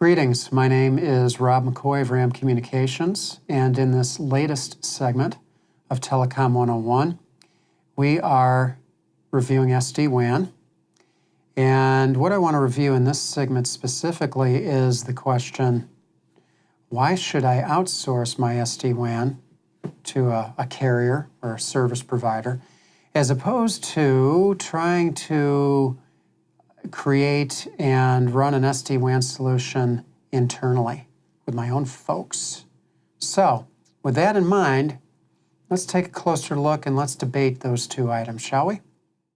Greetings, my name is Rob McCoy of RAM Communications, and in this latest segment of Telecom 101, we are reviewing SD-WAN. And what I want to review in this segment specifically is the question, why should I outsource my SD-WAN to a carrier or a service provider, as opposed to trying to create and run an SD-WAN solution internally with my own folks. So, with that in mind, let's take a closer look and let's debate those two items, shall we?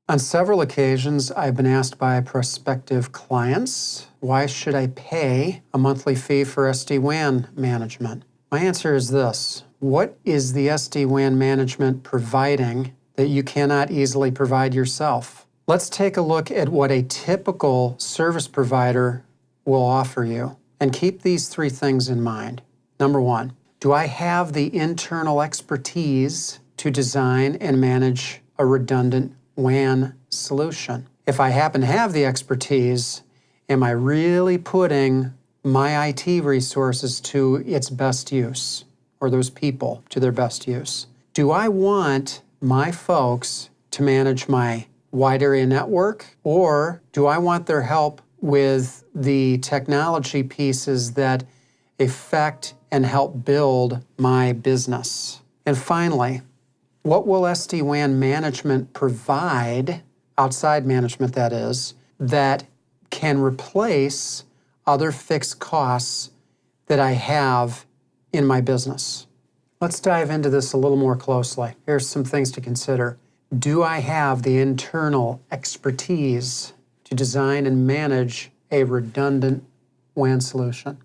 On several occasions, I've been asked by prospective clients, why should I pay a monthly fee for SD-WAN management? My answer is this: what is the SD-WAN management providing that you cannot easily provide yourself? Let's take a look at what a typical service provider will offer you, and keep these three things in mind. Number one, do I have the internal expertise to design and manage a redundant WAN solution? If I happen to have the expertise, am I really putting my IT resources to its best use, or those people to their best use? Do I want my folks to manage my wide area network, or do I want their help with the technology pieces that affect and help build my business? And finally, what will SD-WAN management provide, outside management that is, that can replace other fixed costs that I have in my business? Let's dive into this a little more closely. Here's some things to consider. Do I have the internal expertise to design and manage a redundant WAN solution?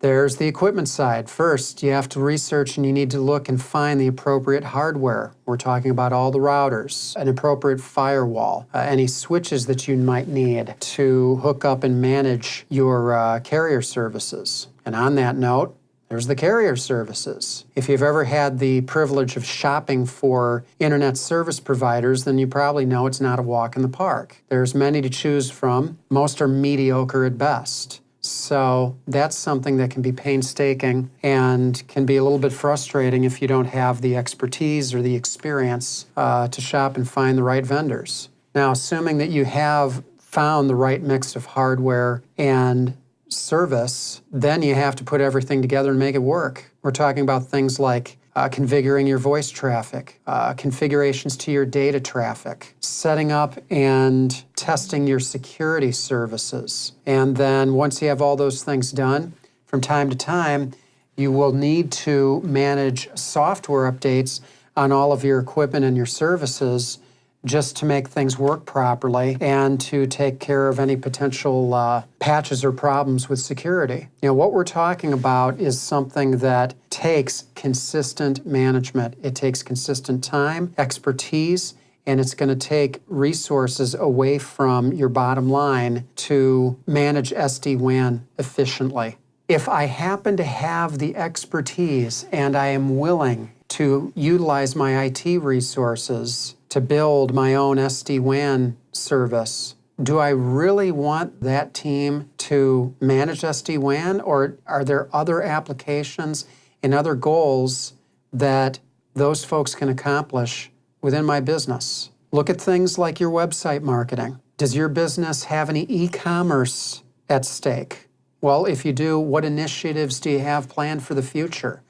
There's the equipment side. First, you have to research and you need to look and find the appropriate hardware. We're talking about all the routers, an appropriate firewall, any switches that you might need to hook up and manage your carrier services. And on that note, there's the carrier services. If you've ever had the privilege of shopping for internet service providers, then you probably know it's not a walk in the park. There's many to choose from. Most are mediocre at best. So that's something that can be painstaking and can be a little bit frustrating if you don't have the expertise or the experience to shop and find the right vendors. Now, assuming that you have found the right mix of hardware and service, then you have to put everything together and make it work. We're talking about things like configuring your voice traffic, configurations to your data traffic, setting up and testing your security services. And then once you have all those things done, from time to time, you will need to manage software updates on all of your equipment and your services just to make things work properly and to take care of any potential patches or problems with security. You know, what we're talking about is something that takes consistent management. It takes consistent time, expertise, and it's going to take resources away from your bottom line to manage SD-WAN efficiently. If I happen to have the expertise and I am willing to utilize my IT resources to build my own SD-WAN service, do I really want that team to manage SD-WAN, or are there other applications and other goals that those folks can accomplish within my business? Look at things like your website marketing. Does your business have any e-commerce at stake? Well, if you do, what initiatives do you have planned for the future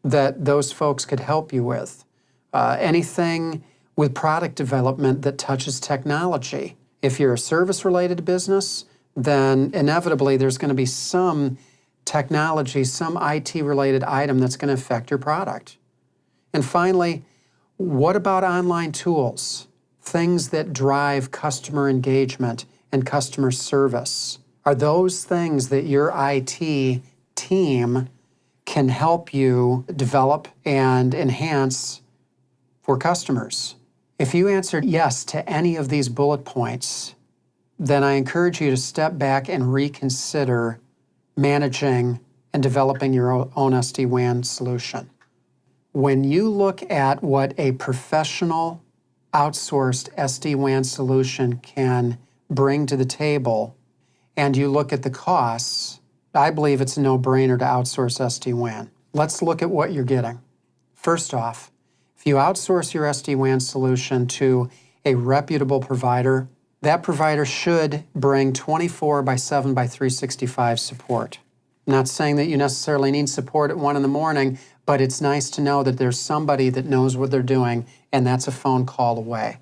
that those folks could help you with? Anything with product development that touches technology. If you're a service-related business, then inevitably there's going to be some technology, some IT-related item that's going to affect your product. And finally, what about online tools? Things that drive customer engagement and customer service. Are those things that your IT team can help you develop and enhance for customers? If you answered yes to any of these bullet points, then I encourage you to step back and reconsider managing and developing your own SD-WAN solution. When you look at what a professional outsourced SD-WAN solution can bring to the table, and you look at the costs, I believe it's a no-brainer to outsource SD-WAN. Let's look at what you're getting. First off, if you outsource your SD-WAN solution to a reputable provider, that provider should bring 24/7/365 support. I'm not saying that you necessarily need support at 1 in the morning, but it's nice to know that there's somebody that knows what they're doing, and that's a phone call away.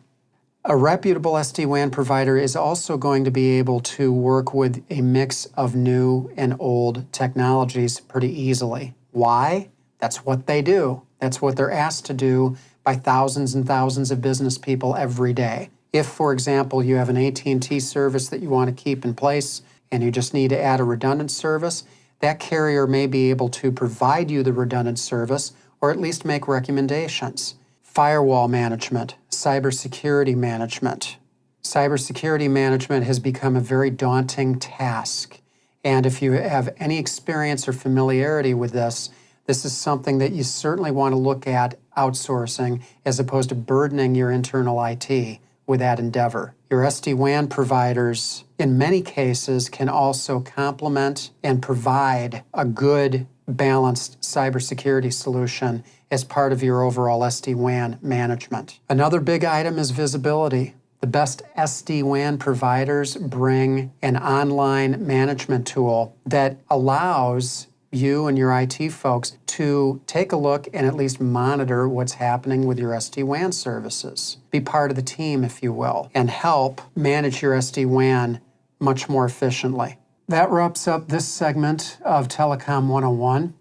A reputable SD-WAN provider is also going to be able to work with a mix of new and old technologies pretty easily. Why? That's what they do. That's what they're asked to do by thousands and thousands of business people every day. If, for example, you have an AT&T service that you want to keep in place and you just need to add a redundant service, that carrier may be able to provide you the redundant service or at least make recommendations. Firewall management, cybersecurity management. Cybersecurity management has become a very daunting task. And if you have any experience or familiarity with this is something that you certainly want to look at outsourcing as opposed to burdening your internal IT with that endeavor. Your SD-WAN providers, in many cases, can also complement and provide a good, balanced cybersecurity solution as part of your overall SD-WAN management. Another big item is visibility. The best SD-WAN providers bring an online management tool that allows you and your IT folks to take a look and at least monitor what's happening with your SD-WAN services. Be part of the team, if you will, and help manage your SD-WAN much more efficiently. That wraps up this segment of Telecom 101.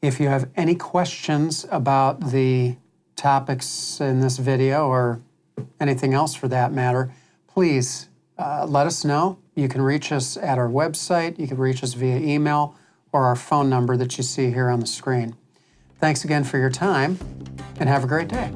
If you have any questions about the topics in this video or anything else for that matter, please let us know. You can reach us at our website, you can reach us via email, or our phone number that you see here on the screen. Thanks again for your time, and have a great day.